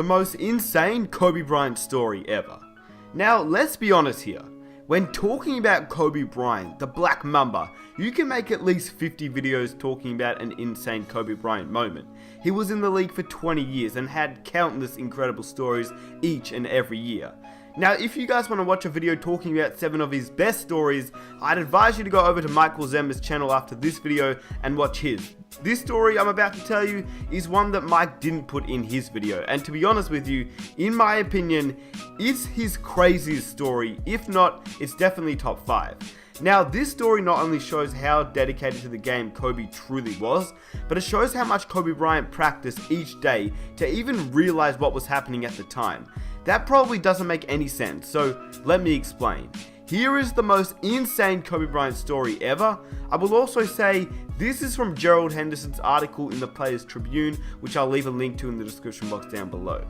most insane Kobe Bryant story ever. Now, let's be honest here. When talking about Kobe Bryant, the Black Mamba, you can make at least 50 videos talking about an insane Kobe Bryant moment. He was in the league for 20 years and had countless incredible stories each and every year. Now, if you guys want to watch a video talking about 7 of his best stories, I'd advise you to go over to Michael Zemmer's channel after this video and watch his. This story I'm about to tell you is one that Mike didn't put in his video, and to be honest with you, in my opinion, it's his craziest story. If not, it's definitely top 5. Now, this story not only shows how dedicated to the game Kobe truly was, but it shows how much Kobe Bryant practiced each day to even realize what was happening at the time. That probably doesn't make any sense, so let me explain. Here is the most insane Kobe Bryant story ever. I will also say this is from Gerald Henderson's article in the Players Tribune, which I'll leave a link to in the description box down below.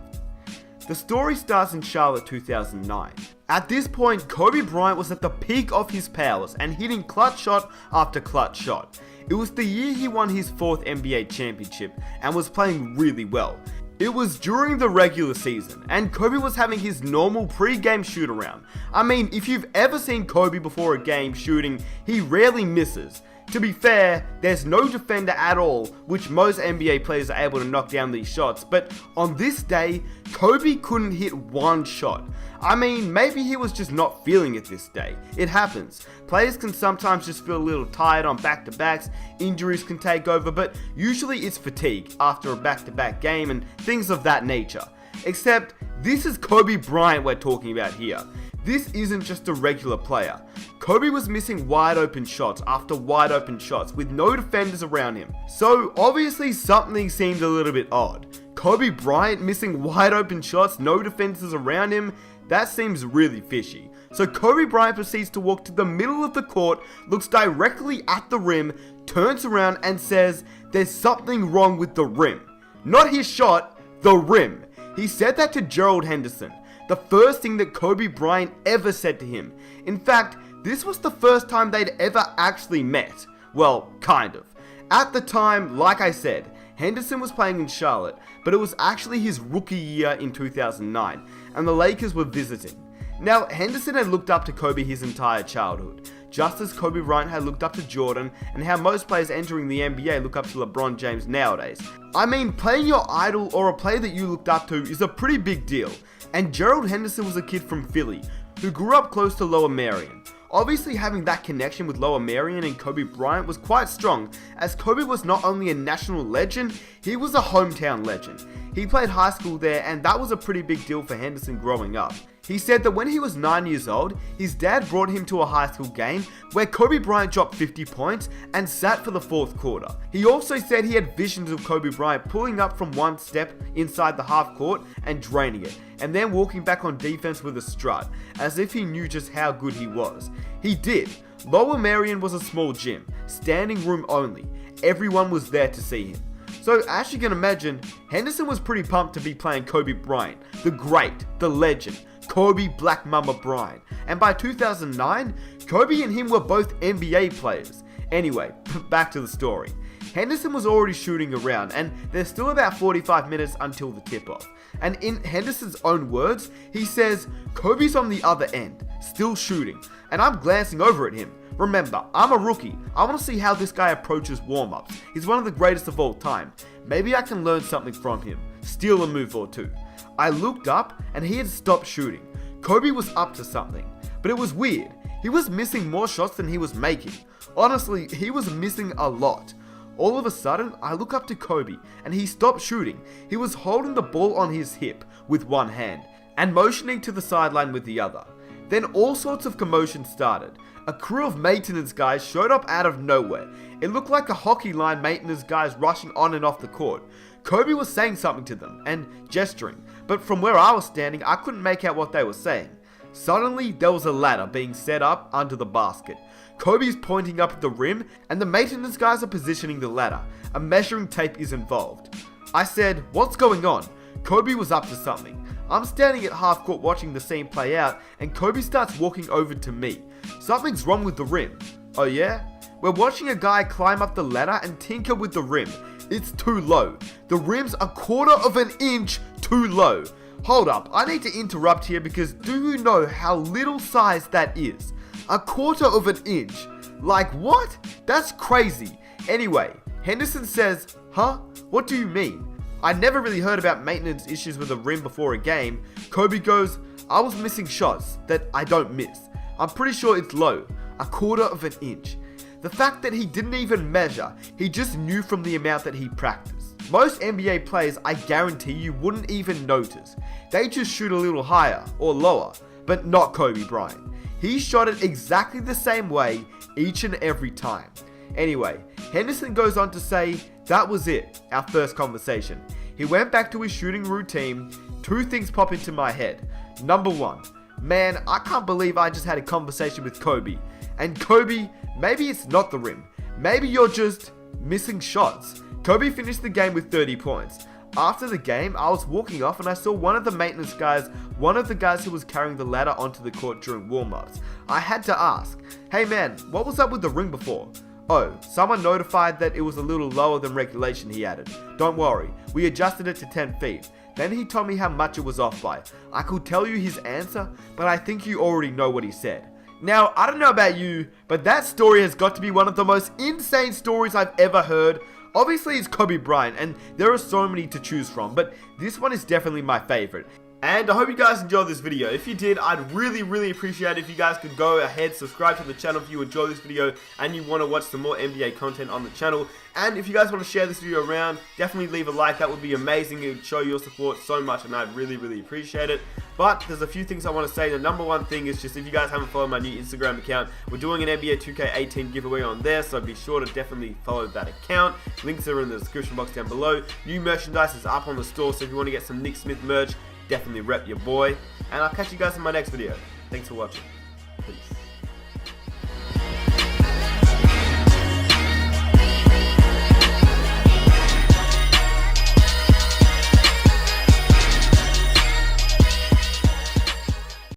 The story starts in Charlotte 2009. At this point, Kobe Bryant was at the peak of his powers and hitting clutch shot after clutch shot. It was the year he won his 4th NBA championship and was playing really well. It was during the regular season, and Kobe was having his normal pre-game shoot around. I mean, if you've ever seen Kobe before a game shooting, he rarely misses. To be fair, there's no defender at all, which most NBA players are able to knock down these shots, but on this day, Kobe couldn't hit one shot. I mean, maybe he was just not feeling it this day. It happens. Players can sometimes just feel a little tired on back-to-backs, injuries can take over, but usually it's fatigue after a back-to-back game and things of that nature. Except, this is Kobe Bryant we're talking about here. This isn't just a regular player. Kobe was missing wide open shots after wide open shots with no defenders around him. So obviously something seemed a little bit odd. Kobe Bryant missing wide open shots, no defenders around him, that seems really fishy. So Kobe Bryant proceeds to walk to the middle of the court, looks directly at the rim, turns around and says, "There's something wrong with the rim." Not his shot, the rim. He said that to Gerald Henderson. The first thing that Kobe Bryant ever said to him. In fact, this was the first time they'd ever actually met. Well, kind of. At the time, like I said, Henderson was playing in Charlotte, but it was actually his rookie year in 2009, and the Lakers were visiting. Now, Henderson had looked up to Kobe his entire childhood, just as Kobe Bryant had looked up to Jordan, and how most players entering the NBA look up to LeBron James nowadays. I mean, playing your idol or a player that you looked up to is a pretty big deal. And Gerald Henderson was a kid from Philly, who grew up close to Lower Merion. Obviously having that connection with Lower Merion and Kobe Bryant was quite strong, as Kobe was not only a national legend, he was a hometown legend. He played high school there, and that was a pretty big deal for Henderson growing up. He said that when he was 9 years old, his dad brought him to a high school game where Kobe Bryant dropped 50 points and sat for the 4th quarter. He also said he had visions of Kobe Bryant pulling up from one step inside the half court and draining it, and then walking back on defense with a strut, as if he knew just how good he was. He did. Lower Merion was a small gym, standing room only. Everyone was there to see him. So as you can imagine, Henderson was pretty pumped to be playing Kobe Bryant, the great, the legend, Kobe Black Mamba Bryant. And by 2009, Kobe and him were both NBA players. Anyway, back to the story. Henderson was already shooting around, and there's still about 45 minutes until the tip-off. And in Henderson's own words, he says, "Kobe's on the other end, still shooting, and I'm glancing over at him. Remember, I'm a rookie. I want to see how this guy approaches warm-ups. He's one of the greatest of all time. Maybe I can learn something from him, steal a move or two." I looked up and he had stopped shooting. Kobe was up to something, but it was weird. He was missing more shots than he was making. Honestly, he was missing a lot. All of a sudden, I look up to Kobe and he stopped shooting. He was holding the ball on his hip with one hand and motioning to the sideline with the other. Then all sorts of commotion started. A crew of maintenance guys showed up out of nowhere. It looked like a hockey line maintenance guys rushing on and off the court. Kobe was saying something to them and gesturing, but from where I was standing, I couldn't make out what they were saying. Suddenly, there was a ladder being set up under the basket. Kobe's pointing up at the rim, and the maintenance guys are positioning the ladder. A measuring tape is involved. I said, "What's going on?" Kobe was up to something. I'm standing at half court watching the scene play out, and Kobe starts walking over to me. "Something's wrong with the rim." "Oh yeah?" "We're watching a guy climb up the ladder and tinker with the rim. It's too low. The rim's a quarter of an inch too low. Hold up, I need to interrupt here because do you know how little size that is? 1/4 of an inch. Like what? That's crazy. Anyway, Henderson says, huh? What do you mean? I never really heard about maintenance issues with a rim before a game. Kobe goes, I was missing shots that I don't miss. I'm pretty sure it's low, 1/4 of an inch. The fact that he didn't even measure, he just knew from the amount that he practiced. Most NBA players, I guarantee you, wouldn't even notice. They just shoot a little higher or lower, but not Kobe Bryant. He shot it exactly the same way each and every time. Anyway, Henderson goes on to say, that was it, our first conversation. He went back to his shooting routine. 2 things pop into my head. Number 1, man, I can't believe I just had a conversation with Kobe. And Kobe, maybe it's not the rim. Maybe you're just missing shots. Kobe finished the game with 30 points. After the game, I was walking off and I saw one of the maintenance guys, one of the guys who was carrying the ladder onto the court during warm-ups. I had to ask, hey man, what was up with the ring before? Oh, someone notified that it was a little lower than regulation, he added. Don't worry, we adjusted it to 10 feet. Then he told me how much it was off by. I could tell you his answer, but I think you already know what he said. Now, I don't know about you, but that story has got to be one of the most insane stories I've ever heard. Obviously, it's Kobe Bryant, and there are so many to choose from, but this one is definitely my favorite. And I hope you guys enjoyed this video. If you did, I'd really appreciate it if you guys could go ahead, subscribe to the channel if you enjoy this video and you want to watch some more NBA content on the channel. And if you guys want to share this video around, definitely leave a like. That would be amazing. It would show your support so much and I'd really appreciate it. But there's a few things I want to say. The number one thing is just if you guys haven't followed my new Instagram account, we're doing an NBA 2K18 giveaway on there, so be sure to definitely follow that account. Links are in the description box down below. New merchandise is up on the store, so if you want to get some Nick Smith merch, definitely rep your boy. And I'll catch you guys in my next video. Thanks for watching.